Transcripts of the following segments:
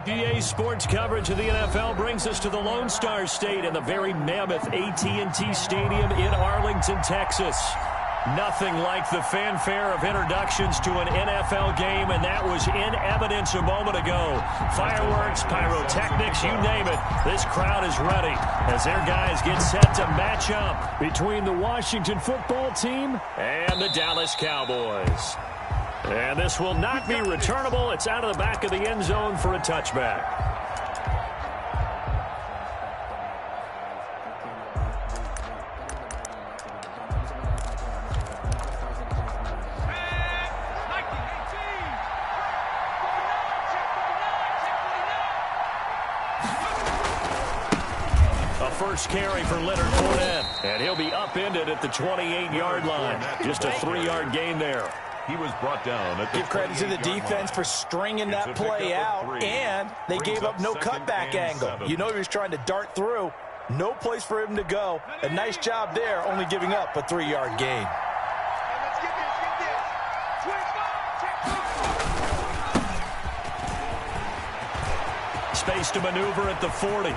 EA Sports coverage of the NFL brings us to the Lone Star State and the very mammoth AT&T Stadium in Arlington, Texas. Nothing like the fanfare of introductions to an NFL game, and that was in evidence a moment ago. Fireworks, pyrotechnics, you name it. This crowd is ready as their guys get set to match up between the Washington football team and the Dallas Cowboys. And this will not be returnable. It's out of the back of the end zone for a touchback. First carry for Leonard Fournette, and he'll be upended at the 28-yard line. Just a 3-yard gain there. He was brought down at the Give credit to the defense for stringing that play out, and they gave up no cutback angle. You know he was trying to dart through. No place for him to go. A nice job there, only giving up a 3-yard gain. Space to maneuver at the 40.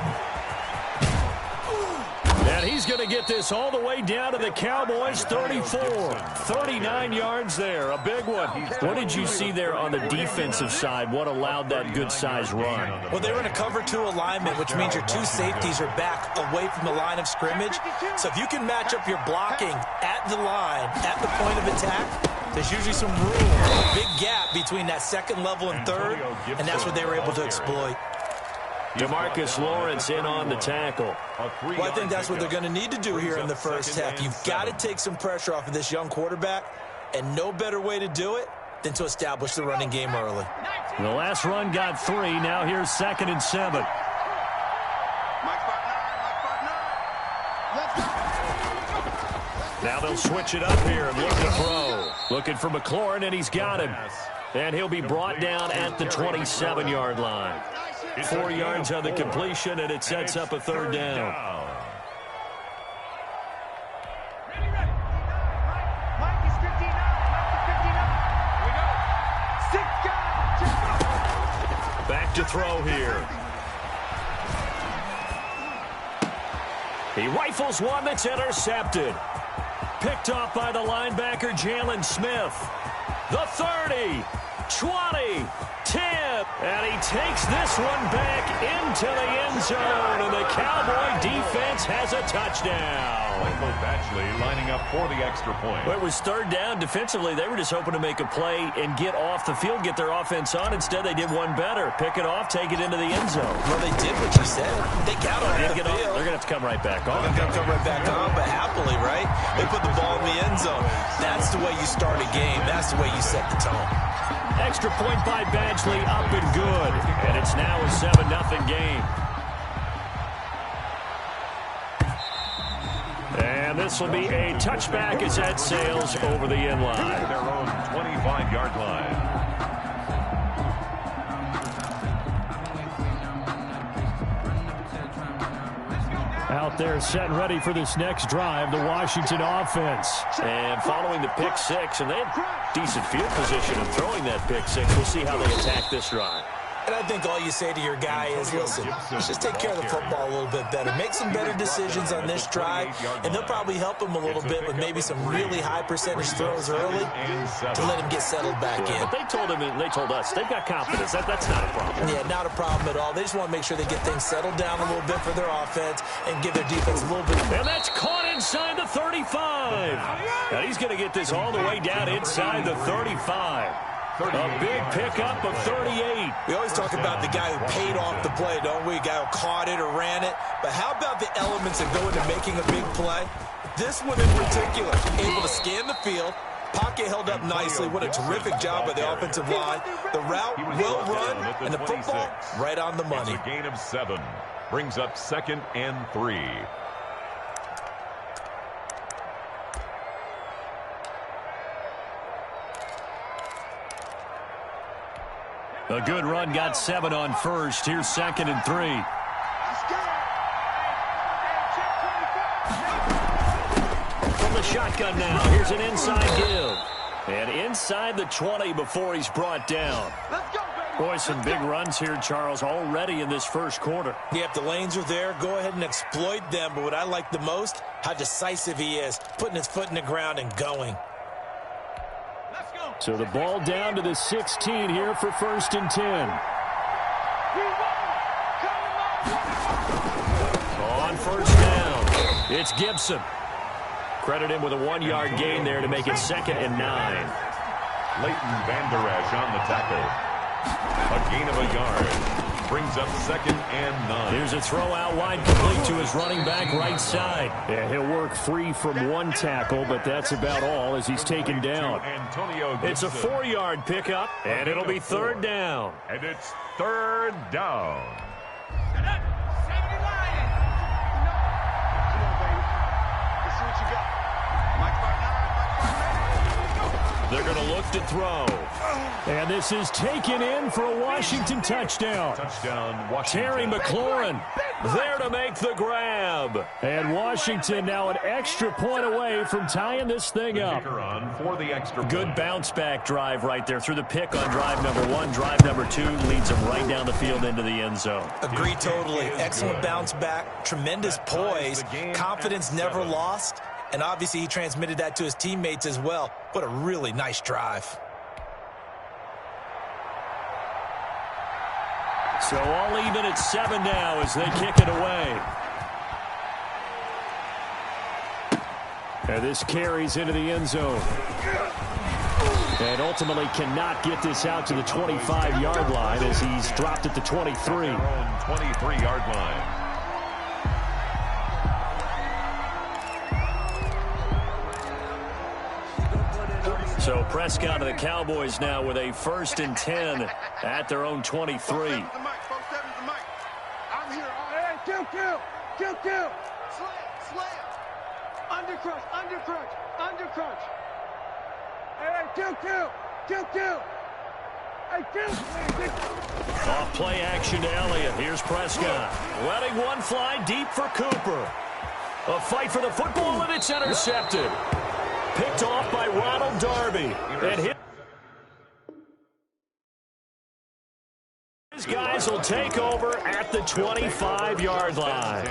And he's going to get this all the way down to the Cowboys' 34. 39 yards there, a big one. What did you see there on the defensive side? What allowed that good-sized run? Well, they were in a cover 2 alignment, which means your 2 safeties are back away from the line of scrimmage. So if you can match up your blocking at the line, at the point of attack, there's usually some room, a big gap between that second level and third, and that's what they were able to exploit. DeMarcus Lawrence in on the tackle. Well, I think that's what they're going to need to do here in the first half. You've got to take some pressure off of this young quarterback, and no better way to do it than to establish the running game early. The last run got 3. Now here's 2nd and 7. Now they'll switch it up here and look to throw. Looking for McLaurin, and he's got him. And he'll be brought down at the 27-yard line. 4 yards on the completion, and it sets up a 3rd down. Back to throw here. He rifles one that's intercepted. Picked off by the linebacker, Jalen Smith. The 30, 20, 10, and he takes this one back into the end zone, and the Cowboy defense has a touchdown. Michael Batchley lining up for the extra point. Well, it was 3rd down. Defensively, they were just hoping to make a play and get off the field, get their offense on. Instead, they did one better. Pick it off, take it into the end zone. Well, they did what you said. They got on the field. They're going to have to come right back on. They're going to come right back on, but happily, right? They put the ball in the end zone. That's the way you start a game. That's the way you set the tone. Extra point by Badgley, up and good. And it's now a 7-0 game. And this will be a touchback as that sails over the end line. Their own 25-yard line. Out there set and ready for this next drive, the Washington offense. And following the pick 6, and they had decent field position in throwing that pick 6. We'll see how they attack this drive. And I think all you say to your guy is, listen, let's just take care of the football a little bit better. Make some better decisions on this drive, and they'll probably help him a little bit with maybe some really high percentage throws early to let him get settled back in. But they told him, and they told us, they've got confidence. That's not a problem. Yeah, not a problem at all. They just want to make sure they get things settled down a little bit for their offense and give their defense a little bit. And that's caught inside the 35. And he's going to get this all the way down inside the 35. A big pickup of 38. We always talk about the guy who paid off the play, don't we? A guy who caught it or ran it. But how about the elements that go into making a big play? This one in particular, able to scan the field. Pocket held up nicely. What a terrific job by the offensive line. The route well run, and the football right on the money. It's a gain of 7. Brings up 2nd and 3. A good run, got 7 on first. Here's 2nd and 3. From the shotgun now, here's an inside give. And inside the 20 before he's brought down. Let's go, baby. Boy, some big runs here, Charles, already in this first quarter. Yeah, if the lanes are there, go ahead and exploit them. But what I like the most, how decisive he is, putting his foot in the ground and going. So the ball down to the 16 here for 1st and 10. On 1st down, it's Gibson. Credit him with a 1-yard gain there to make it 2nd and 9. Leighton Vander Esch on the tackle. A gain of a yard. Brings up 2nd and 9. Here's a throw out wide, complete to his running back right side. Yeah, he'll work free from one tackle, but that's about all as he's taken down. It's a 4-yard pickup, and it'll be 3rd down. And it's 3rd down. They're going to look to throw. And this is taken in for a Washington touchdown. Touchdown, Washington. Terry McLaurin there to make the grab. And Washington now an extra point away from tying this thing up. On for the extra Good point. bounce back drive right there through the pick on drive number 1. Drive number 2 leads them right down the field into the end zone. Agree totally. Excellent bounce back. Tremendous poise. Confidence never lost. And obviously he transmitted that to his teammates as well. What a really nice drive. So all even at 7 now as they kick it away. And this carries into the end zone. And ultimately cannot get this out to the 25-yard line as he's dropped at the 23. 23-yard line. So Prescott and the Cowboys now with a 1st and 10 at their own 23. I'm here. Hey, kill. Slam. Undercrunch. Hey, kill. Hey, kill. Off play action to Elliott. Here's Prescott. Letting one fly deep for Cooper. A fight for the football, and it's intercepted. Picked off by Ronald Darby. And his guys will take over at the 25-yard line.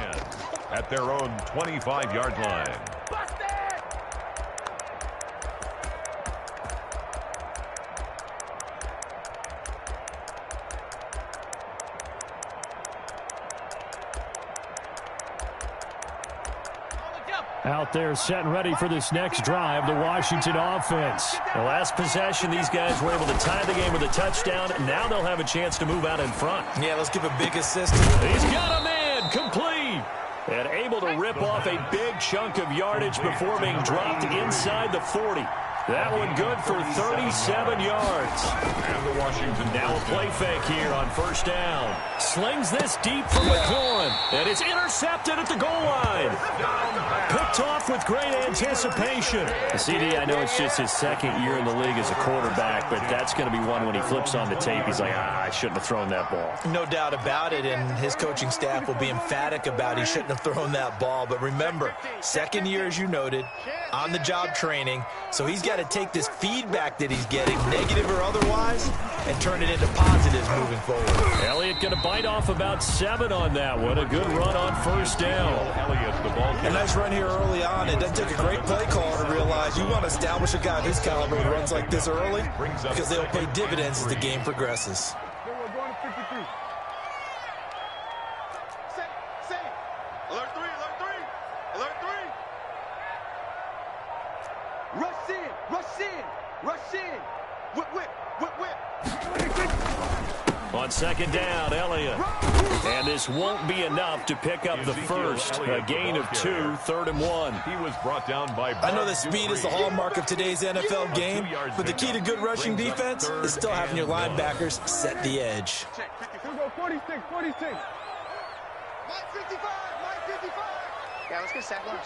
At their own 25-yard line. Out there set and ready for this next drive, the Washington offense. The last possession, these guys were able to tie the game with a touchdown. Now they'll have a chance to move out in front. Yeah, let's give a big assist. He's got a man, complete. And able to rip off a big chunk of yardage before being dropped inside the 40. That one good for 37 yards. And the Washington now a play fake here on 1st down. Slings this deep for McLaurin. And it's intercepted at the goal line. Picked off with great anticipation. CD, I know it's just his 2nd year in the league as a quarterback, but that's going to be one when he flips on the tape. He's like, I shouldn't have thrown that ball. No doubt about it, and his coaching staff will be emphatic about he shouldn't have thrown that ball. But remember, 2nd year, as you noted, on-the-job training, so he's got to take this feedback that he's getting, negative or otherwise, and turn it into positives moving forward. Elliott going to bite off about 7 on that one. A good run on 1st down. Elliott, the ball. A nice run here early on. It doesn't take a great play caller to realize you want to establish a guy of his caliber who runs like this early because they'll pay dividends as the game progresses. Rush in. Whip. On 2nd down, Elliott. And this won't be enough to pick up the first. A gain of 2, 3rd and 1. He was brought down by... I know that speed is the hallmark of today's NFL game, but the key to good rushing defense is still having your linebackers set the edge. 46. Mike 55. Yeah, let's get sack lunch.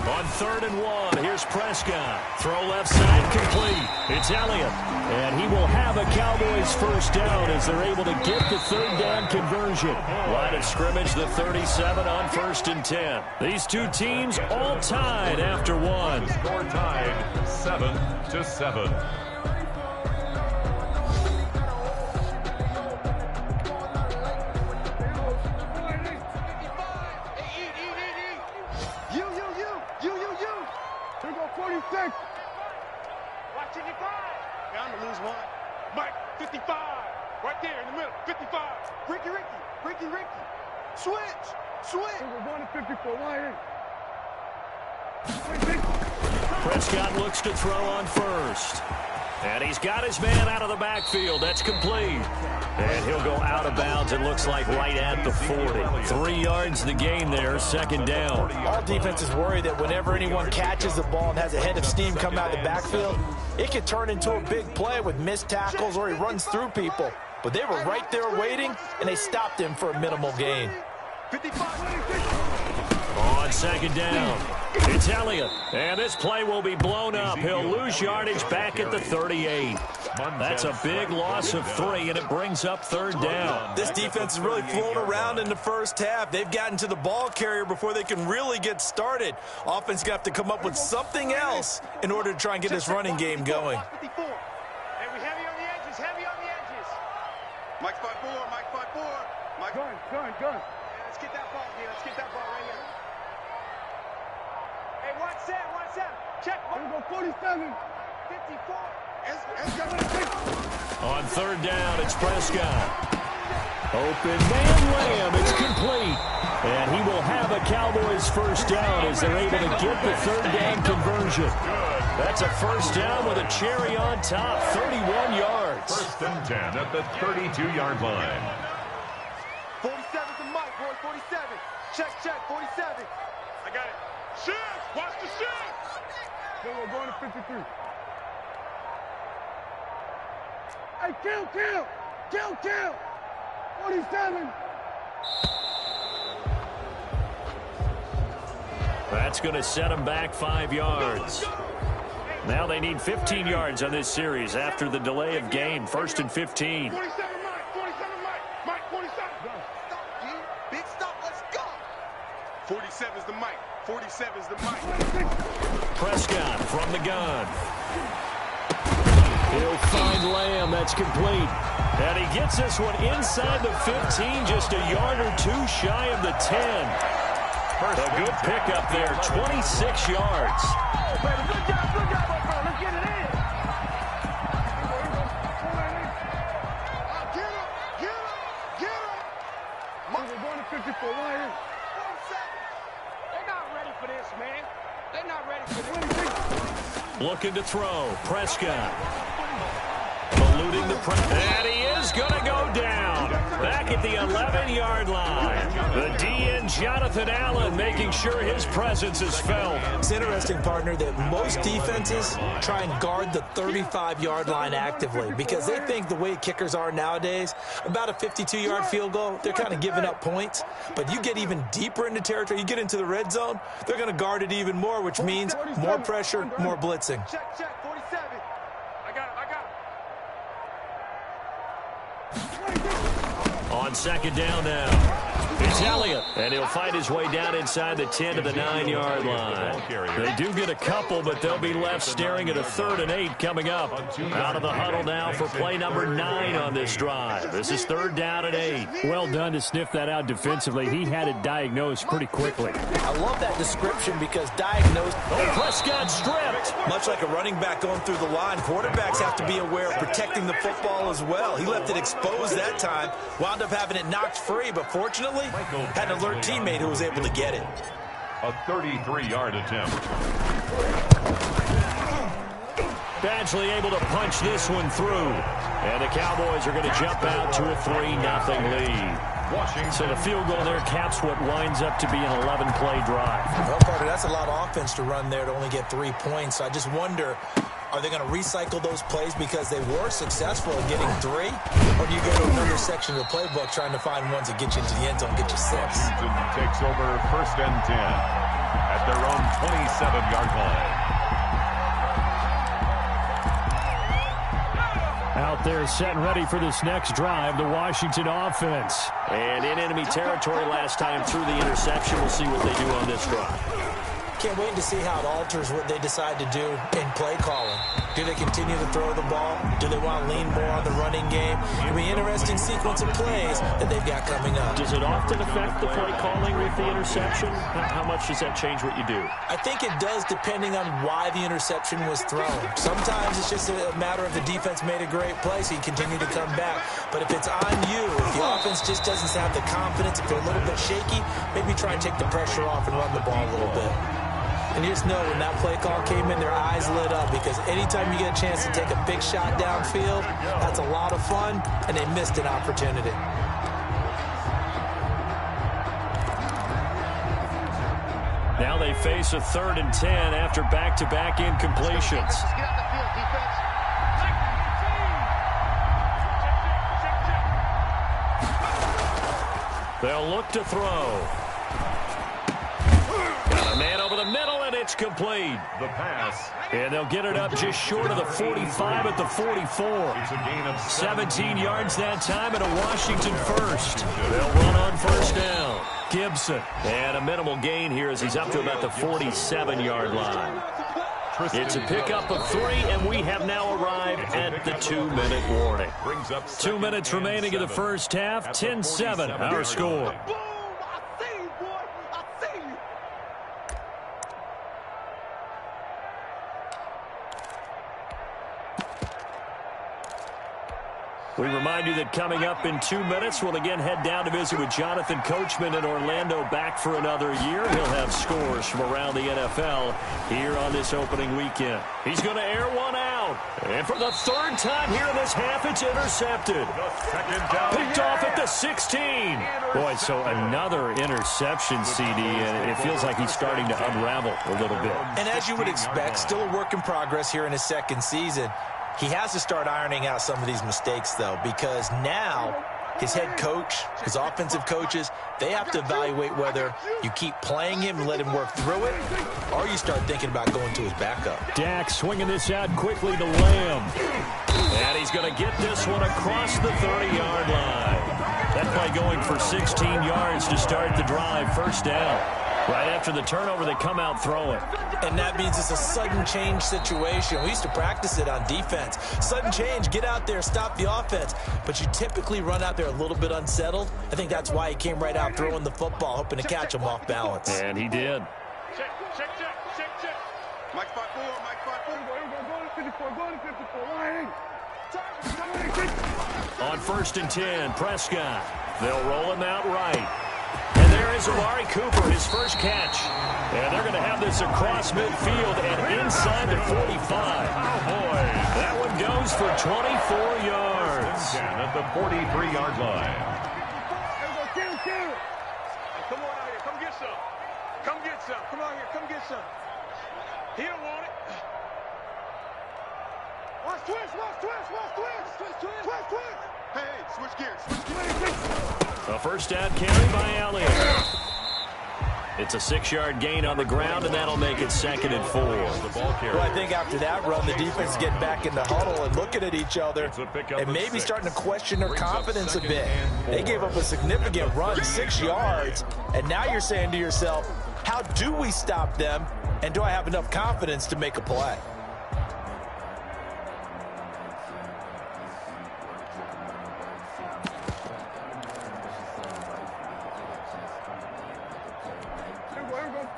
On 3rd and 1, here's Prescott. Throw left side, complete. It's Elliott. And he will have a Cowboys 1st down as they're able to get the 3rd down conversion. Line of scrimmage, the 37 on 1st and 10. These two teams all tied after one. Score tied 7-7. go 46. Watch 55. Yeah, I'm gonna lose one. Mike, 55. Right there in the middle, 55. Ricky. Switch. We're going to 54. Why Prescott looks to throw on first. And he's got his man out of the backfield. That's complete. And he'll go out of bounds, it looks like, right at the 40. 3 yards the gain there, second down. All defenses worry that whenever anyone catches the ball and has a head of steam come out of the backfield, it could turn into a big play with missed tackles or he runs through people. But they were right there waiting, and they stopped him for a minimal gain. 55. On second down, it's Elliott. And this play will be blown up. He'll lose yardage back at the 38. That's a big loss of 3, and it brings up third down. This defense is really flown around in the first half. They've gotten to the ball carrier before they can really get started. Offense going to have to come up with something else in order to try and get this running game going. Hey, we heavy on the edges. Mike 5-4, Mike 5-4. Mike. Gun. Yeah, let's get that ball here. Let's get that ball right here. Hey, watch that. Check. We're going to go 47. 54. On third down, it's Prescott. Open man Lamb, it's complete. And he will have a Cowboys first down as they're able to get the third down conversion. That's a first down with a cherry on top, 31 yards. First and 10 at the 32-yard line. 47's the mic, boy. 47. Check. 47. I got it. Shift. Watch the shift. Then we're going to 53. Hey, kill. 47. That's going to set them back 5 yards. Now they need 15 yards on this series after the delay of game. First and 15. 47 Mike. 47. Stop, G. Big stop. Let's go. 47's the mic. 47's the mic. Prescott from the gun. He'll find Lamb. That's complete. And he gets this one inside the 15, just a yard or 2 shy of the 10. A good pickup there, 26 yards. Oh, baby, good job, my friend. Let's get it in. Get him. We're going to 54. Why is 47. They're not ready for this, man. They're not ready for this. Looking to throw. Prescott. Eluding the press. And he is going to go down. Back at the 11-yard line. The DN, Jonathan Allen, making sure his presence is felt. It's interesting, partner, that most defenses try and guard the 35-yard line actively because they think the way kickers are nowadays, about a 52-yard field goal, they're kind of giving up points. But you get even deeper into territory, you get into the red zone, they're going to guard it even more, which means more pressure, more blitzing. Check. 47. I got it. On second down now. It's Elliott, and he'll fight his way down inside the 10 to the 9-yard line. They do get a couple, but they'll be left staring at a 3rd and 8 coming up. Out of the huddle now for play number 9 on this drive. This is 3rd down and 8. Well done to sniff that out defensively. He had it diagnosed pretty quickly. I love that description because diagnosed. Prescott stripped. Much like a running back going through the line, quarterbacks have to be aware of protecting the football as well. He left it exposed that time, wound up having it knocked free, but fortunately, had an alert teammate who was able to get it. A 33-yard attempt. Badgley able to punch this one through. And the Cowboys are going to jump out to a 3-0 lead. So the field goal there caps what winds up to be an 11-play drive. Well, Carter, that's a lot of offense to run there to only get 3 points. So I just wonder, are they going to recycle those plays because they were successful at getting 3? Or do you go to another section of the playbook trying to find ones that get you into the end zone and get you 6? Washington takes over 1st and 10 at their own 27-yard line. Out there set and ready for this next drive, the Washington offense. And in enemy territory last time through the interception. We'll see what they do on this drive. Can't wait to see how it alters what they decide to do in play calling. Do they continue to throw the ball? Do they want to lean more on the running game? It'll be an interesting sequence of plays that they've got coming up. Does it often affect the play calling with the interception? How much does that change what you do? I think it does, depending on why the interception was thrown. Sometimes it's just a matter of the defense made a great play, so you continue to come back. But if it's on you, if the offense just doesn't have the confidence, if they're a little bit shaky, maybe try and take the pressure off and run the ball a little bit. And you just know when that play call came in, their eyes lit up, because anytime you get a chance to take a big shot downfield, that's a lot of fun, and they missed an opportunity. Now they face a 3rd and 10 after back-to-back incompletions. They'll look to throw. Got a man over the middle, and it's complete. The pass. And they'll get it up just short of the 45 at the 44. It's a gain of 17 yards that time, and a Washington first. They'll run on first down. Gibson. And a minimal gain here as he's up to about the 47-yard line. It's a pickup of 3, and we have now arrived at the 2-minute warning. 2 minutes remaining in the first half. 10-7, our score. We remind you that coming up in 2 minutes, we'll again head down to visit with Jonathan Coachman in Orlando, back for another year. He'll have scores from around the NFL here on this opening weekend. He's going to air one out. And for the 3rd time here in this half, it's intercepted. Picked off at the 16. Boy, so another interception, CD, and it feels like he's starting to unravel a little bit. And as you would expect, still a work in progress here in his 2nd season. He has to start ironing out some of these mistakes, though, because now his head coach, his offensive coaches, they have to evaluate whether you keep playing him and let him work through it, or you start thinking about going to his backup. Dak swinging this out quickly to Lamb. And he's going to get this one across the 30-yard line. That play going for 16 yards to start the drive. First down. Right after the turnover, they come out throwing. And that means it's a sudden change situation. We used to practice it on defense. Sudden change, get out there, stop the offense. But you typically run out there a little bit unsettled. I think that's why he came right out throwing the football, hoping to catch him off balance. And he did. Check. Mike 5-4, Mike 5-4. On 1st and 10, Prescott. They'll roll him out right. And there is Amari Cooper, his first catch. And they're going to have this across midfield and inside the 45. Oh, boy. That one goes for 24 yards. At the 43-yard line. Come on out here. Come get some. Come get some. Come on here. Come get some. He don't want it. Watch twist. Hey, switch gears. A first down carry by Elliott. It's a 6-yard gain on the ground, and that'll make it 2nd and 4. Well, I think after that run, the defense is getting back in the huddle and looking at each other and maybe starting to question their confidence a bit. They gave up a significant run, 6 yards, and now you're saying to yourself, how do we stop them, and do I have enough confidence to make a play?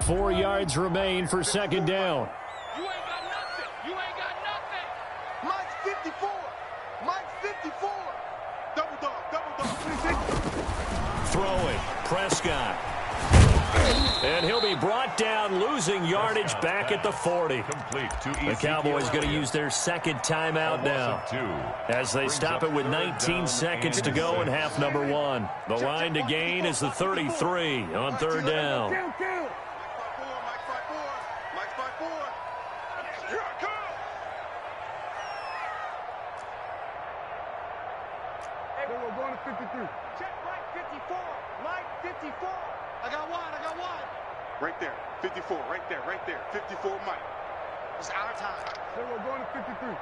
Four yards remain for 2nd down. You ain't got nothing. Mike's 54. Double dog. Throwing, Prescott. And he'll be brought down, losing yardage back at the 40. The Cowboys going to use their 2nd timeout now as they stop it with 19 seconds to go in half number 1. The line to gain is the 33 on 3rd down. Check Mike 54. Mike 54. I got one. Right there. 54. Right there. 54 Mike. It's our time. So we're going to 53.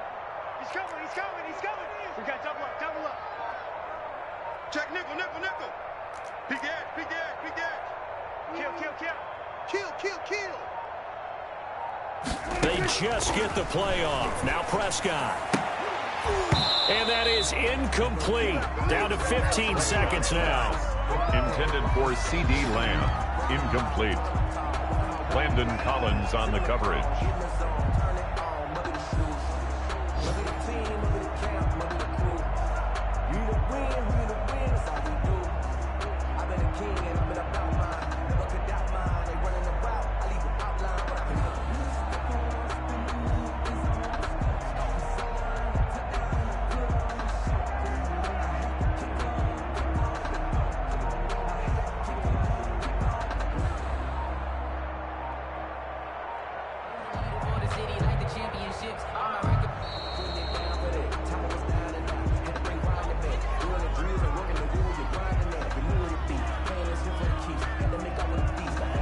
He's coming. We got double up. Check nickel. Big edge. Kill. They just get the play off. Now Prescott. And that is incomplete. Down to 15 seconds now. Intended for C.D. Lamb. Incomplete. Landon Collins on the coverage.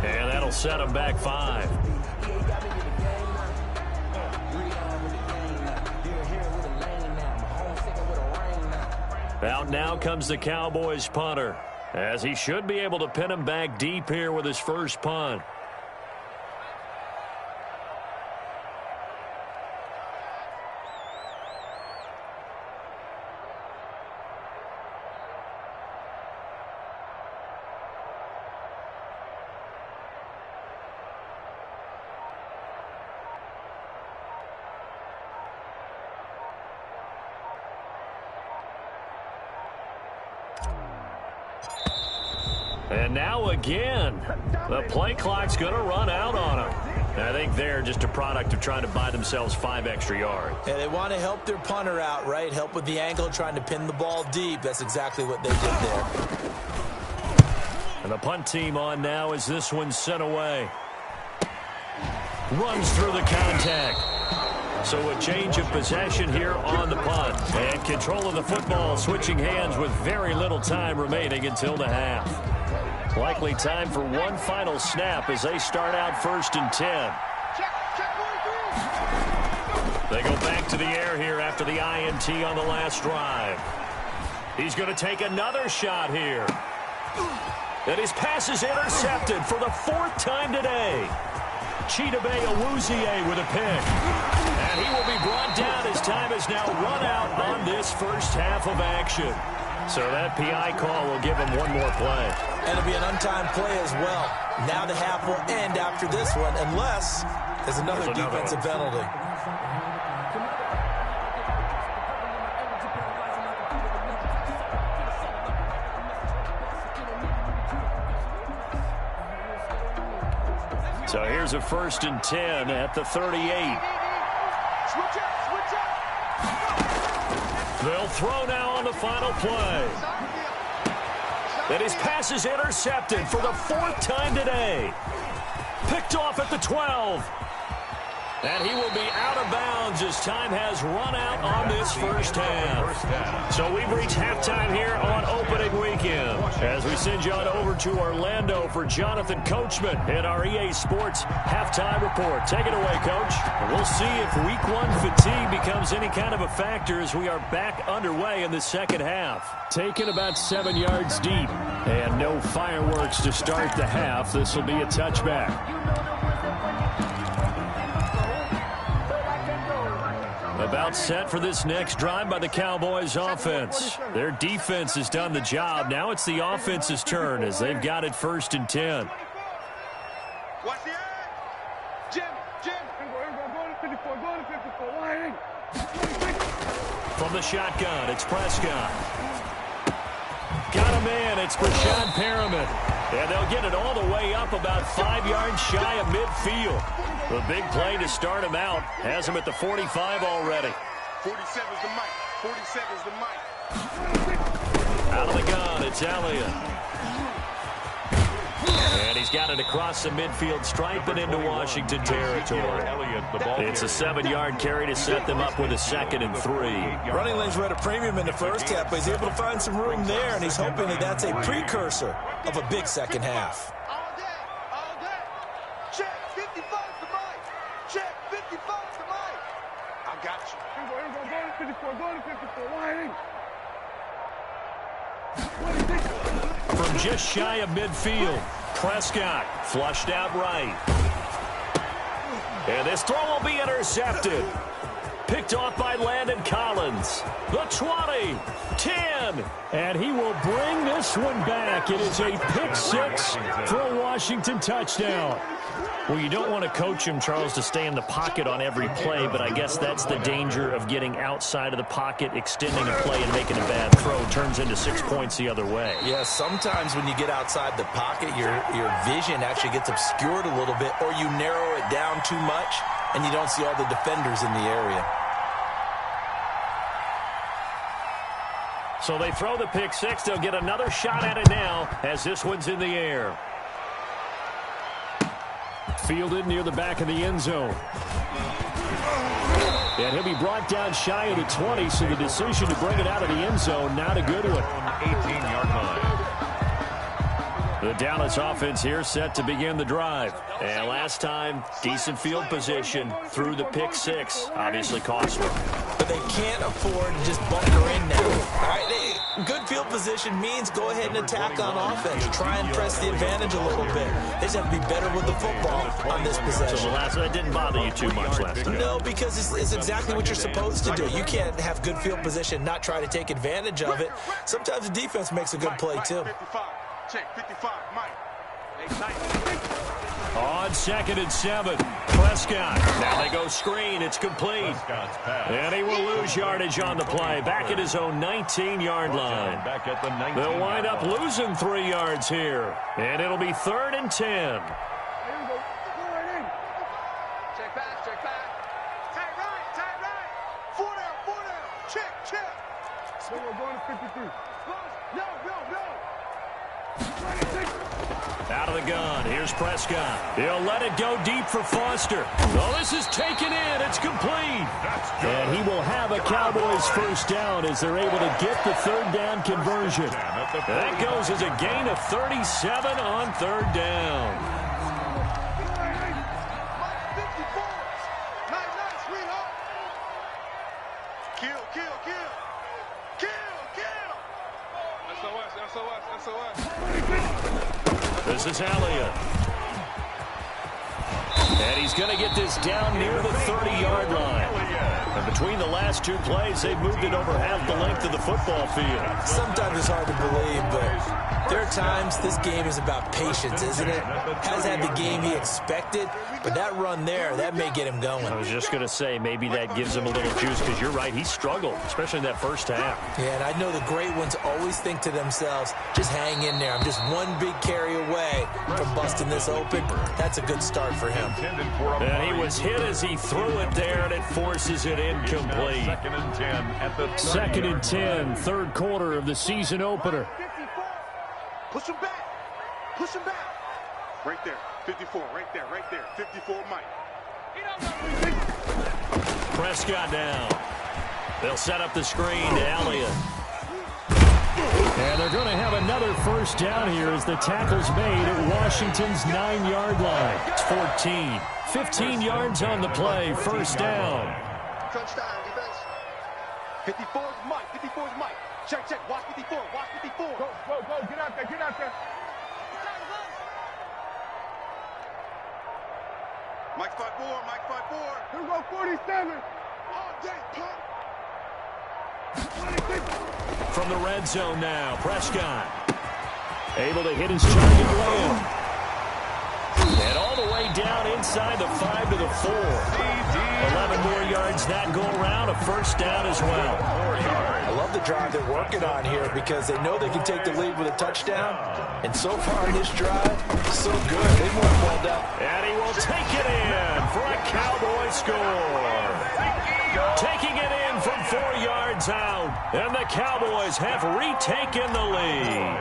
And that'll set him back 5. Out now comes the Cowboys punter, as he should be able to pin him back deep here with his first punt. And now again, the play clock's going to run out on them. I think they're just a product of trying to buy themselves 5 extra yards. And they want to help their punter out, right? Help with the angle, trying to pin the ball deep. That's exactly what they did there. And the punt team on now as this one's sent away. Runs through the contact. So a change of possession here on the punt. And control of the football switching hands with very little time remaining until the half. Likely time for one final snap as they start out 1st and 10. They go back to the air here after the INT on the last drive. He's going to take another shot here. And his pass is intercepted for the 4th time today. Chidobe Awuzie with a pick. And he will be brought down as time has now run out on this first half of action. So that PI call will give him one more play. And it'll be an untimed play as well. Now the half will end after this one, unless there's another defensive penalty. So here's a 1st and 10 at the 38. They'll throw now on the final play. And his pass is intercepted for the 4th time today. Picked off at the 12. And he will be out of bounds as time has run out on this first half. So we've reached halftime here on opening weekend. As we send you on over to Orlando for Jonathan Coachman in our EA Sports halftime report. Take it away, Coach. We'll see if week 1 fatigue becomes any kind of a factor as we are back underway in the second half. Taken about 7 yards deep. And no fireworks to start the half. This will be a touchback. About set for this next drive by the Cowboys offense. Their defense has done the job. Now it's the offense's turn as they've got it 1st and 10. Watch the eye. Jim. Go to 54. Go to 54. Why? From the shotgun, it's Prescott. Got him in. It's Brashad Perriman. And they'll get it all the way up about 5 yards shy of midfield. The big play to start him out has him at the 45 already. 47's the mic. 47's the mic. Out of the gun, it's Elliott. And he's got it across the midfield stripe and into Washington territory. It's a 7-yard carry to set them up with a 2nd and 3. Running lanes were at a premium in the first half, but he's able to find some room there, and he's hoping that that's a precursor of a big second half. All day. Check 55's the mic. Check 55's the mic. I got you. Here we go. Go to 54. Go to 54. Why? From just shy of midfield, Prescott flushed out right. And this throw will be intercepted. Picked off by Landon Collins. The 20, 10. And he will bring this one back. It is a pick six for a Washington touchdown. Well, you don't want to coach him, Charles, to stay in the pocket on every play, but I guess that's the danger of getting outside of the pocket, extending a play, and making a bad throw. Turns into 6 points the other way. Yeah, sometimes when you get outside the pocket, your vision actually gets obscured a little bit, or you narrow it down too much, and you don't see all the defenders in the area. So they throw the pick six. They'll get another shot at it now as this one's in the air. Fielded near the back of the end zone. And he'll be brought down shy of the 20, so the decision to bring it out of the end zone, not a good one. 18-yard line. The Dallas offense here set to begin the drive. And last time, decent field position through the pick six. Obviously costly. But they can't afford to just bunker in now. All right, good field position means go ahead and attack on offense. Try and press the advantage a little bit. They just have to be better with the football on this possession. So that didn't bother you too much last time? No, because it's exactly what you're supposed to do. You can't have good field position, not try to take advantage of it. Sometimes the defense makes a good play, too. 55. Check, 55, Mike. On 2nd and 7, Prescott. Now they go screen. It's complete. And he will lose yardage on the play. Back at his own 19-yard line. Back at the 19. They'll wind up losing 3 yards here. And it'll be 3rd and 10. Check back, check back. Tight right. 4 down. Check. So we're going to 53. Yo. Out of the gun. Here's Prescott. He'll let it go deep for Foster. Oh, this is taken in. It's complete. And he will have a Cowboys first down as they're able to get the 3rd down conversion. That goes as a gain of 37 on 3rd down. SOS. This is Elliott. And he's going to get this down near the 30-yard line. And between the last 2 plays, they've moved it over half the length of the football field. Sometimes it's hard to believe, but there are times this game is about patience, isn't it? Hasn't had the game he expected, but that run there, that may get him going. I was just going to say, maybe that gives him a little juice, because you're right, he struggled, especially in that first half. Yeah, and I know the great ones always think to themselves, just hang in there. I'm just one big carry away from busting this open. That's a good start for him. And he was hit as he threw it there, and it forces it incomplete. 2nd and 10 at the 2nd and 10, 3rd quarter of the season opener. 54. Push him back. Right there. 54. Right there. 54, Mike. Prescott down. They'll set up the screen to Elliott. And they're going to have another first down here as the tackle's made at Washington's 9-yard line. It's 14. 15 yards on the play. First down. Crunch time, defense. 54's Mike. Check. Watch 54. Go. Get out there. Mike 5-4. Here we go, 47. All day, punt. From the red zone now, Prescott. Able to hit his target Lamb. And all the way down inside the 5 to the 4. 11 more yards that go around, a first down as well. I love the drive they're working on here because they know they can take the lead with a touchdown. And so far in this drive, so good. They won well done. And he will take it in for a Cowboy score. Taking it in from 4 yards out. And the Cowboys have retaken the lead.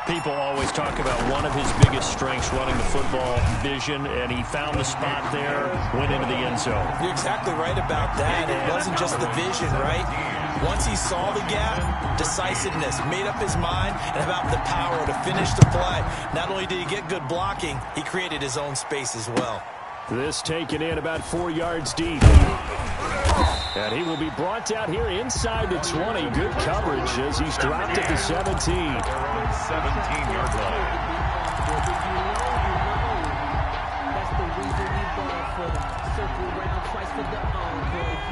People always talk about one of his biggest strengths running the football, vision, and he found the spot there, went into the end zone. You're exactly right about that. It wasn't just the vision, right? Once he saw the gap, decisiveness, made up his mind, and about the power to finish the play. Not only did he get good blocking, he created his own space as well. This taken in about 4 yards deep. And he will be brought out here inside the 20. Good coverage as he's dropped at the 17. 17-yard line.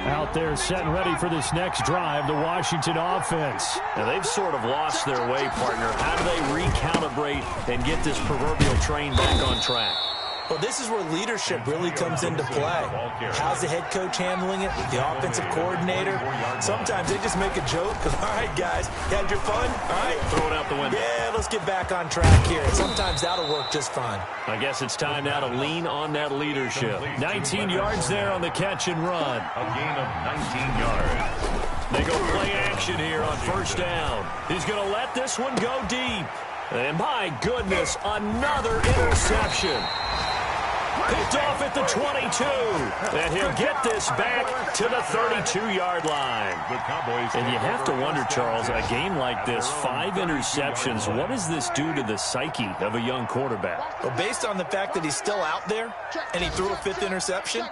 Out there setting ready for this next drive, the Washington offense. Now they've sort of lost their way, partner. How do they recalibrate and get this proverbial train back on track? Well, this is where leadership really comes into play. How's the head coach handling it? The offensive coordinator? Sometimes they just make a joke because, all right, guys, you had your fun? All right. Throw it out the window. Yeah, let's get back on track here. Sometimes that'll work just fine. I guess it's time now to lean on that leadership. 19 yards there on the catch and run. A gain of 19 yards. They go play action here on first down. He's going to let this one go deep. And my goodness, another interception. Picked off at the 22. And he'll get this back to the 32-yard line. And you have to wonder, Charles, a game like this, 5 interceptions, what does this do to the psyche of a young quarterback? Well, based on the fact that he's still out there and he threw a 5th interception,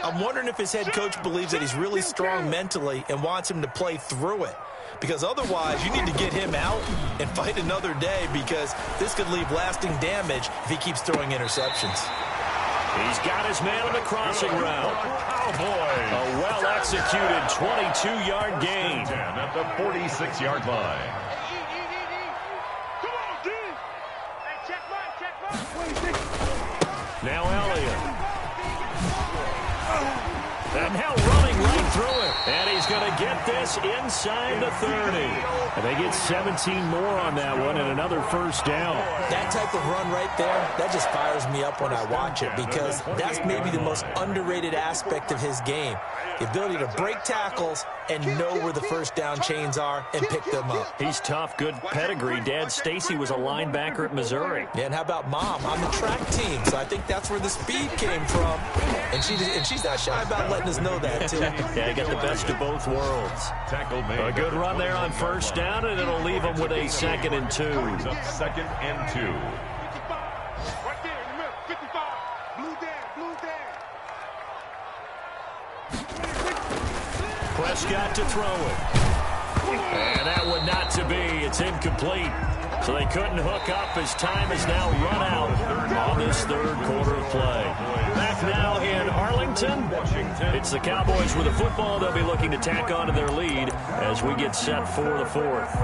I'm wondering if his head coach believes that he's really strong mentally and wants him to play through it. Because otherwise, you need to get him out and fight another day because this could leave lasting damage if he keeps throwing interceptions. He's got his man on the crossing route. A well-executed 22-yard gain. At the 46-yard line. Come on, D. Hey, check right. Now Elliott. And now running right through it. And he's going to get this inside the 30. And they get 17 more on that one and another first down. That type of run right there, that just fires me up when I watch it because that's maybe the most underrated aspect of his game. The ability to break tackles and know where the first down chains are and pick them up. He's tough, good pedigree. Dad Stacy was a linebacker at Missouri. Yeah, and how about Mom on the track team? So I think that's where the speed came from. And she's not shy about letting us know that, too. Yeah, got the best of both worlds. A good run there on first down, and it'll leave him with a 2nd and 2. Second and 2. 55. Right there in the middle. 55. Blue down. Prescott to throw it. And that one not to be. It's incomplete. So they couldn't hook up as time is now run out on this third quarter of play. Back now in Arlington. It's the Cowboys with the football. They'll be looking to tack on to their lead as we get set for the 4th.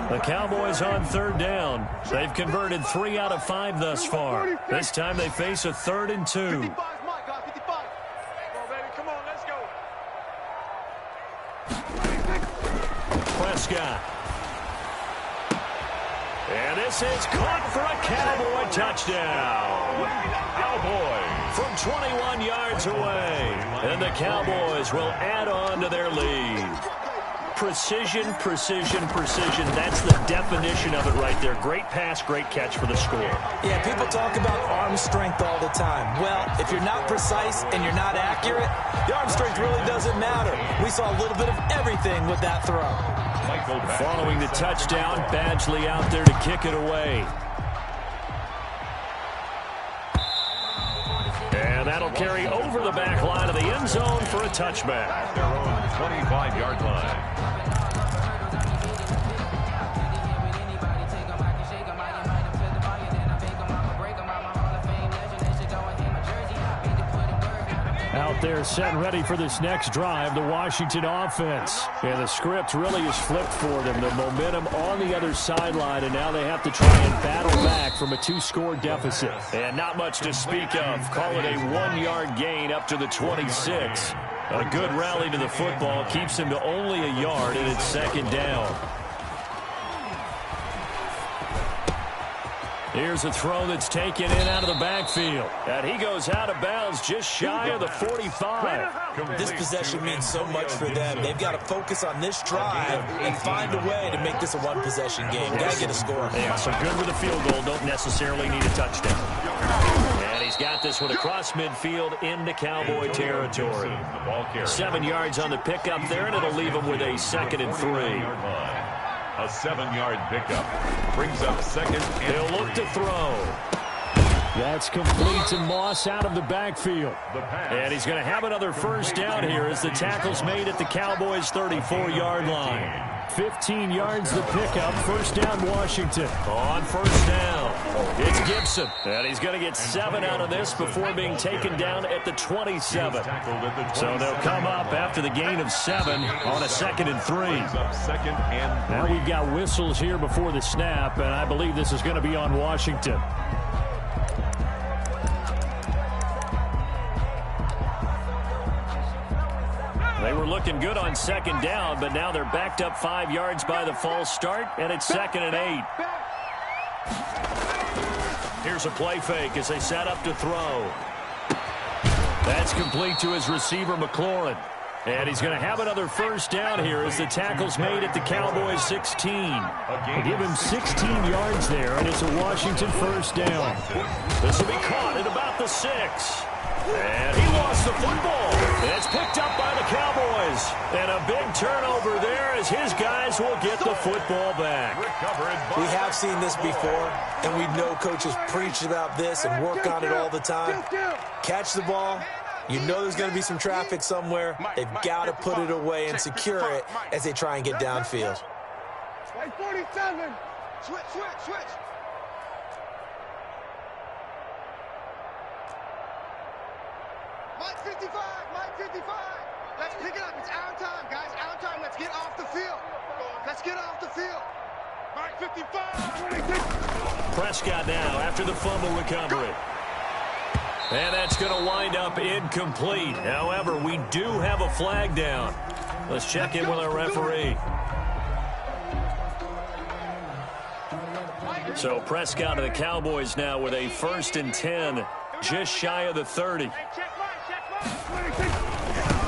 The Cowboys on 3rd down. They've converted 3 out of 5 thus far. This time they face a 3rd and 2. 55 is my guy. 55. Come on, baby. Come on. Let's go. Prescott. And this is caught for a Cowboy touchdown. Cowboys from 21 yards away. And the Cowboys will add on to their lead. Precision. That's the definition of it right there. Great pass, great catch for the score. Yeah, people talk about arm strength all the time. Well, if you're not precise and you're not accurate, the arm strength really doesn't matter. We saw a little bit of everything with that throw. Following the touchdown, Badgley out there to kick it away. And that'll carry over the back line of the end zone for a touchback. Their own 25-yard line. Out there set and ready for this next drive, the Washington offense. And the script really is flipped for them. The momentum on the other sideline, and now they have to try and battle back from a 2-score deficit. And not much to speak of. Call it a 1-yard gain up to the 26. A good rally to the football keeps him to only a yard, and it's 2nd down. Here's a throw that's taken in out of the backfield. And he goes out of bounds just shy of the 45. This possession means so much for them. They've got to focus on this drive and find a way to make this a one-possession game. Got to get a score. Yeah, so good with a field goal. Don't necessarily need a touchdown. And he's got this one across midfield into Cowboy territory. 7 yards on the pickup there, and it'll leave him with a 2nd and 3. A 7-yard pickup brings up 2nd and 3. He'll look to throw. That's complete to Moss out of the backfield. And he's going to have another first down here as the tackle's made at the Cowboys' 34-yard line. 15 yards the pickup. First down, Washington. On first down, it's Gibson. And he's going to get 7 out of this before being taken down at the 27. So they'll come up after the gain of 7 on a 2nd and 3. Now we've got whistles here before the snap, and I believe this is going to be on Washington. They were looking good on 2nd down, but now they're backed up 5 yards by the false start, and it's 2nd and 8. Here's a play fake as they set up to throw. That's complete to his receiver, McLaurin. And he's going to have another first down here as the tackle's made at the Cowboys' 16. They give him 16 yards there, and it's a Washington first down. This will be caught at about the 6. And he lost the football. And it's picked up by the Cowboys. And a big turnover there as his guys will get the football back. We have seen this before, and we know coaches preach about this and work on it all the time. Catch the ball. You know there's going to be some traffic somewhere. They've got to put it away and secure it as they try and get downfield. 47. Switch. Mike 55. Let's pick it up. It's our time, guys. Our time. Let's get off the field. Mike 55. Prescott now after the fumble recovery. And that's going to wind up incomplete. However, we do have a flag down. Let's check in with our referee. So Prescott of the Cowboys now with a 1st and 10, just shy of the 30.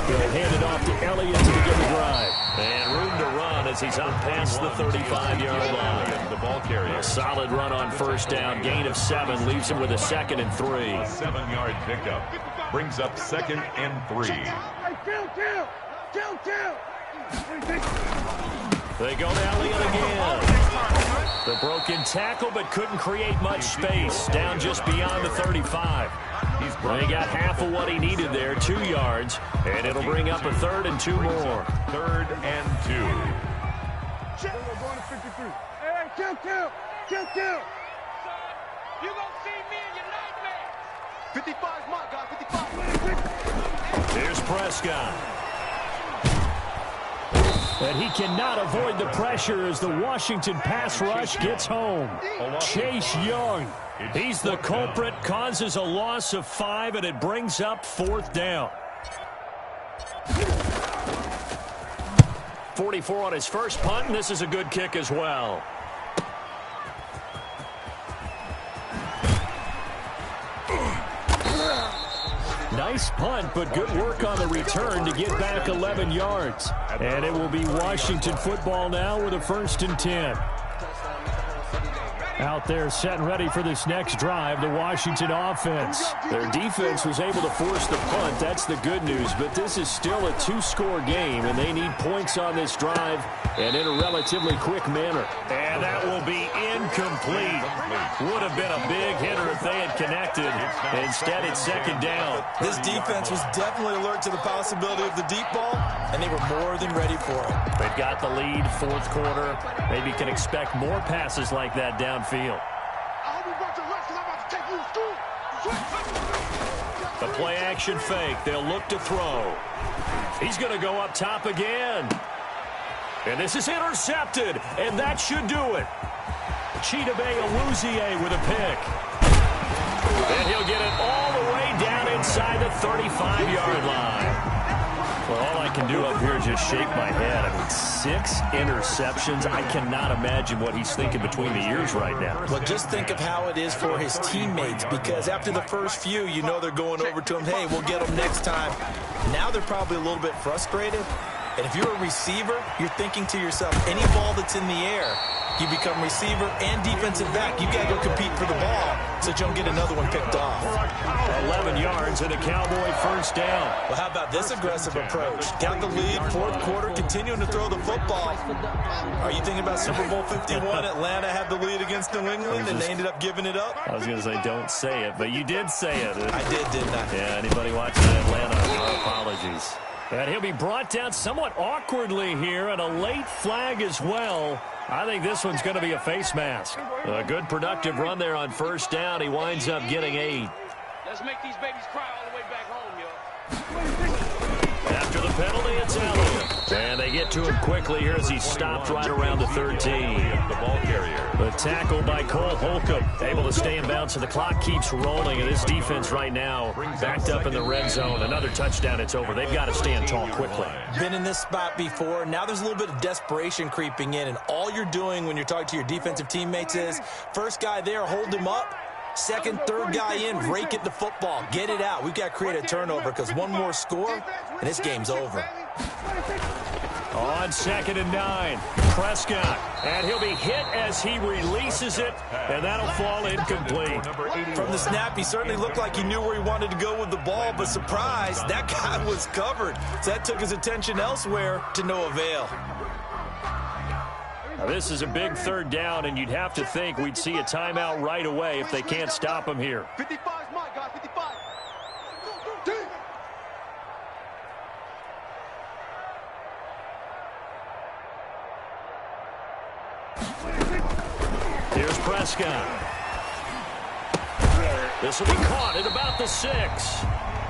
He'll hand it off to Elliott to begin the drive. And room to run as he's up past the 35-yard line. The ball carrier. A solid run on first down. Gain of 7 leaves him with a 2nd and 3. A 7-yard pickup brings up 2nd and 3. They go to Elliott again. The broken tackle, but couldn't create much space. Down just beyond the 35. He got half of what he needed there, 2 yards, and it'll bring up a 3rd and 2 more. 3rd and 2. We're going to 53. Hey, kill. You gonna see me in your nightmares. 55 is my guy, 55. Here's Prescott. And he cannot avoid the pressure as the Washington pass rush gets home. Chase Young. He's the culprit, causes a loss of 5, and it brings up 4th down. 44 on his first punt, and this is a good kick as well. Nice punt, but good work on the return to get back 11 yards. And it will be Washington football now with a 1st and 10. Out there set and ready for this next drive, the Washington offense. Their defense was able to force the punt. That's the good news, but this is still a 2-score game, and they need points on this drive and in a relatively quick manner. And that will be incomplete. Would have been a big hitter if they had connected. Instead, it's 2nd down. This defense was definitely alert to the possibility of the deep ball, and they were more than ready for it. They've got the lead, 4th quarter. Maybe can expect more passes like that downfield. The play action fake. They'll look to throw. He's going to go up top again. And this is intercepted, and that should do it. Chidobe Awuzie with a pick. And he'll get it all the way down inside the 35-yard line. Well, all I can do up here is just shake my head. I mean, 6 interceptions. I cannot imagine what he's thinking between the ears right now. Well, just think of how it is for his teammates, because after the first few, you know they're going over to him, hey, we'll get him next time. Now they're probably a little bit frustrated. And if you're a receiver, you're thinking to yourself, any ball that's in the air, you become receiver and defensive back. You've got to go compete for the ball so you don't get another one picked off. 11 7 yards and a Cowboy first down. Well, how about this aggressive approach? Got the lead, fourth quarter, continuing to throw the football. Are you thinking about Super Bowl 51? Atlanta had the lead against New England, and they ended up giving it up? I was going to say don't say it, but you did say it. I didn't I? Yeah, anybody watching Atlanta, our apologies. And he'll be brought down somewhat awkwardly here, and a late flag as well. I think this one's going to be a face mask. A good productive run there on first down. He winds up getting 8. Let's make these babies cry all the way back home, yo. After the penalty, it's Elliott. And they get to him quickly here as he's stopped right around the 13. The ball carrier. The tackle by Cole Holcomb. Able to stay in bounds, so the clock keeps rolling. And this defense right now backed up in the red zone. Another touchdown, it's over. They've got to stand tall quickly. Been in this spot before. Now there's a little bit of desperation creeping in. And all you're doing when you're talking to your defensive teammates is, first guy there, hold him up. Second, third guy in, rake at the football. Get it out. We've got to create a turnover because one more score, and this game's over. On 2nd and 9, Prescott. And he'll be hit as he releases it, and that'll fall incomplete. From the snap, he certainly looked like he knew where he wanted to go with the ball, but surprise, that guy was covered. So that took his attention elsewhere to no avail. Now, this is a big third down, and you'd have to think we'd see a timeout right away if they can't stop him here. 55 is mine, guys. 55. Here's Prescott. This will be caught at about the 6.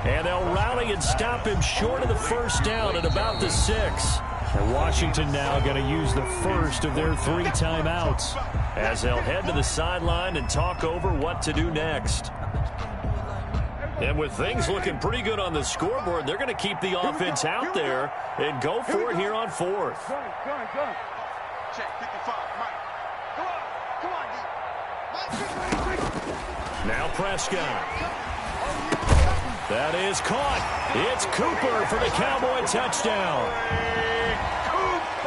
And they'll rally and stop him short of the first down at about the 6. And Washington now going to use the first of their 3 timeouts as they'll head to the sideline and talk over what to do next. And with things looking pretty good on the scoreboard, they're going to keep the offense out there and go for it here on 4th. Check 55, Mike. Come on, D. Now Prescott. That is caught. It's Cooper for the Cowboy touchdown.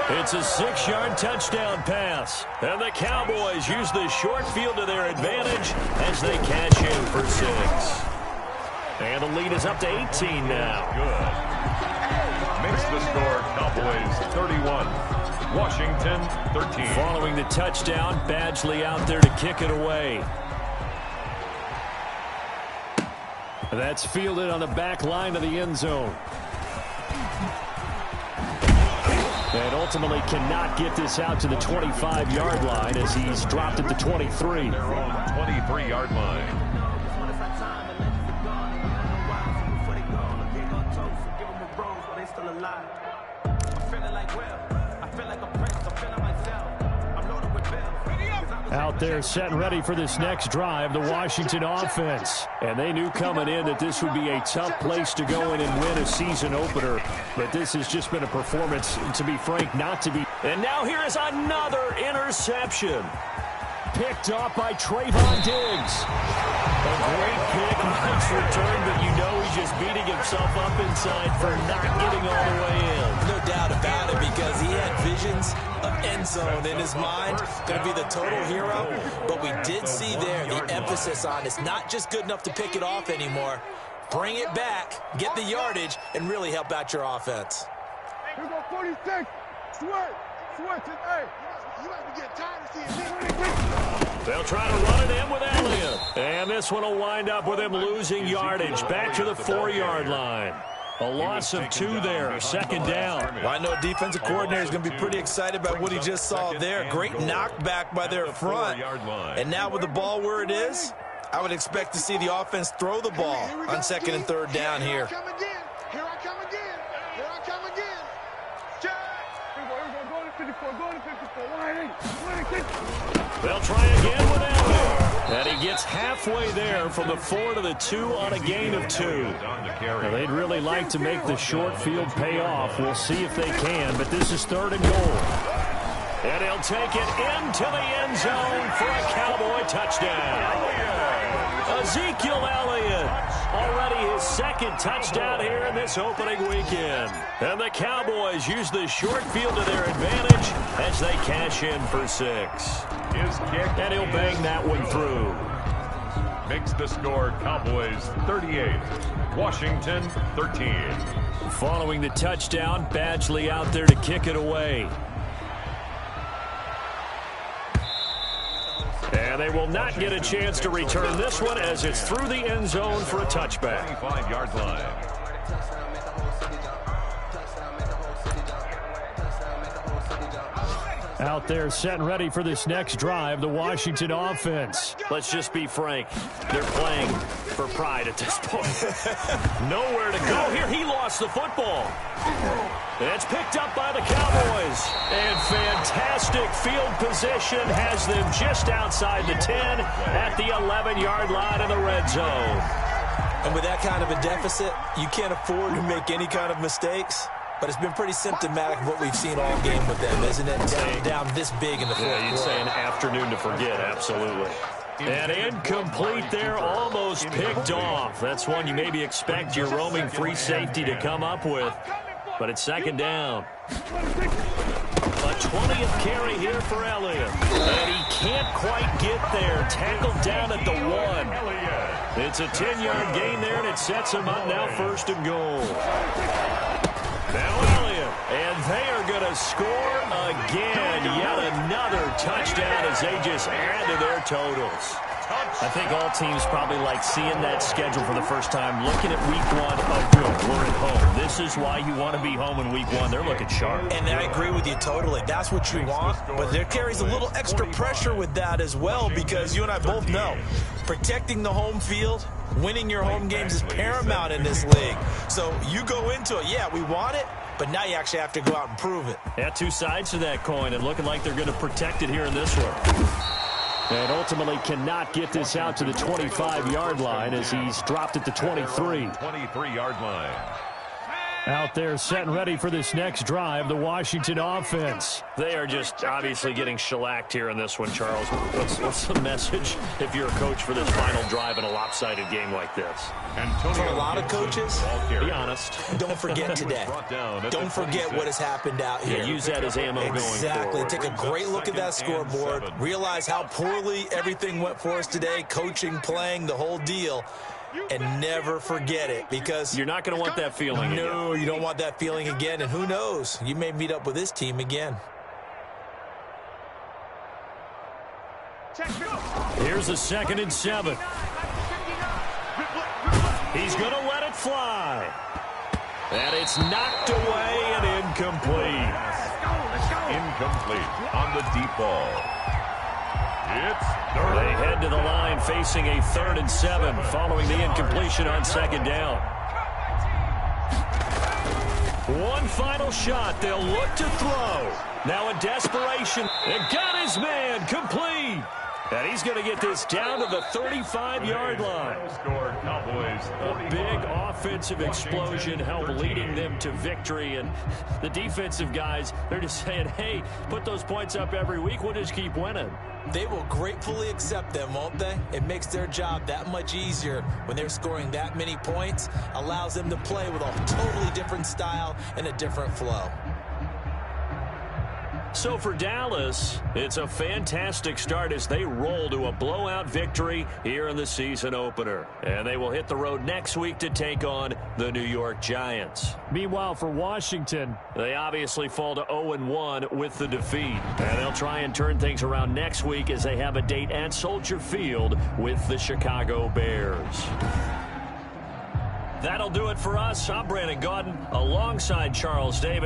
It's a 6-yard touchdown pass. And the Cowboys use the short field to their advantage as they cash in for 6. And the lead is up to 18 now. Good. Makes the score Cowboys 31. Washington 13. Following the touchdown, Badgley out there to kick it away. That's fielded on the back line of the end zone. And ultimately cannot get this out to the 25-yard line as he's dropped at the 23. Their own 23-yard line. Out there set and ready for this next drive, the Washington offense. And they knew coming in that this would be a tough place to go in and win a season opener. But this has just been a performance, to be frank, not to be. And now here is another interception. Picked off by Trayvon Diggs. A great kick, nice return, but you know he's just beating himself up inside for not getting all the way in. No doubt about it, because he had visions of end zone in his mind. Going to be the total hero. But we did see there the emphasis on it's not just good enough to pick it off anymore. Bring it back, get the yardage, and really help out your offense. Here go 46. Switch it. Hey, you might be getting tired of seeing this. They'll try to run it in with Elliott. And this one will wind up with him losing yardage back to the 4-yard line. A loss of 2 there, 2nd down. Well, I know defensive coordinator is going to be pretty excited about what he just saw there. Great knockback by their front. And now with the ball where it is, I would expect to see the offense throw the ball on 2nd and 3rd down here. Here I come again. Check. Here we go. Go to 54. Go to 54. 180. They'll try again with Elliott. And he gets halfway there from the 4 to the 2 on a gain of 2. Now, they'd really like to make the short field pay off. We'll see if they can, but this is 3rd and goal. And he'll take it into the end zone for a Cowboy touchdown. Ezekiel Elliott, already his 2nd touchdown here in this opening weekend. And the Cowboys use the short field to their advantage as they cash in for 6. His kick. And he'll bang that one through. makes the score Cowboys 38, Washington 13. Following the touchdown, Badgley out there to kick it away. And they will not get a chance to return this one as it's through the end zone for a touchback. 25-yard line. Out there set and ready for this next drive, the Washington offense. Let's just be frank. They're playing for pride at this point. Nowhere to go here. He lost the football. It's picked up by the Cowboys. And fantastic field position has them just outside the 10 at the 11-yard line in the red zone. And with that kind of a deficit, you can't afford to make any kind of mistakes. But it's been pretty symptomatic of what we've seen all game with them, isn't it? Down this big in the fourth quarter. You'd say an afternoon to forget, absolutely. And incomplete there, almost picked off. That's one you maybe expect your roaming free safety to come up with. But it's second down. A 20th carry here for Elliott. And he can't quite get there. Tackled down at the 1. It's a 10-yard gain there, and it sets him up now 1st and goal. Now Elliott, and they are going to score again. Yet another touchdown as they just add to their totals. I think all teams probably like seeing that schedule for the first time, looking at week 1. Oh, good, we're at home. This is why you want to be home in week 1. They're looking sharp. And I agree with you totally. That's what you want. But there carries a little extra pressure with that as well, because you and I both know protecting the home field, winning your home games is paramount in this league. So you go into it, yeah, we want it, but now you actually have to go out and prove it. Yeah, two sides to that coin, and looking like they're going to protect it here in this one. And ultimately cannot get this out to the 25-yard line as he's dropped at the 23. 23-yard line. Out there set and ready for this next drive, the Washington offense. They are just obviously getting shellacked here in this one, Charles. What's the message if you're a coach for this final drive in a lopsided game like this? For a lot of coaches, be honest. Don't forget today. Don't forget what has happened out here. Yeah, use that as ammo going forward. Exactly. Take a great look at that scoreboard. Realize how poorly everything went for us today. Coaching, playing, the whole deal. And never forget it, because you're not going to want that feeling again. No, you don't want that feeling again. And who knows? You may meet up with this team again. Here's a 2nd and 7. He's going to let it fly. And it's knocked away and incomplete. Incomplete on the deep ball. They head to the line facing a 3rd and 7 following the incompletion on 2nd down. One final shot. They'll look to throw. Now in desperation. And got his man complete. And he's going to get this down to the 35-yard line. A big offensive explosion helped leading them to victory. And the defensive guys, they're just saying, hey, put those points up every week. We'll just keep winning. They will gratefully accept them, won't they? It makes their job that much easier when they're scoring that many points. Allows them to play with a totally different style and a different flow. So for Dallas, it's a fantastic start as they roll to a blowout victory here in the season opener. And they will hit the road next week to take on the New York Giants. Meanwhile, for Washington, they obviously fall to 0-1 with the defeat. And they'll try and turn things around next week as they have a date at Soldier Field with the Chicago Bears. That'll do it for us. I'm Brandon Gaudin alongside Charles Davis.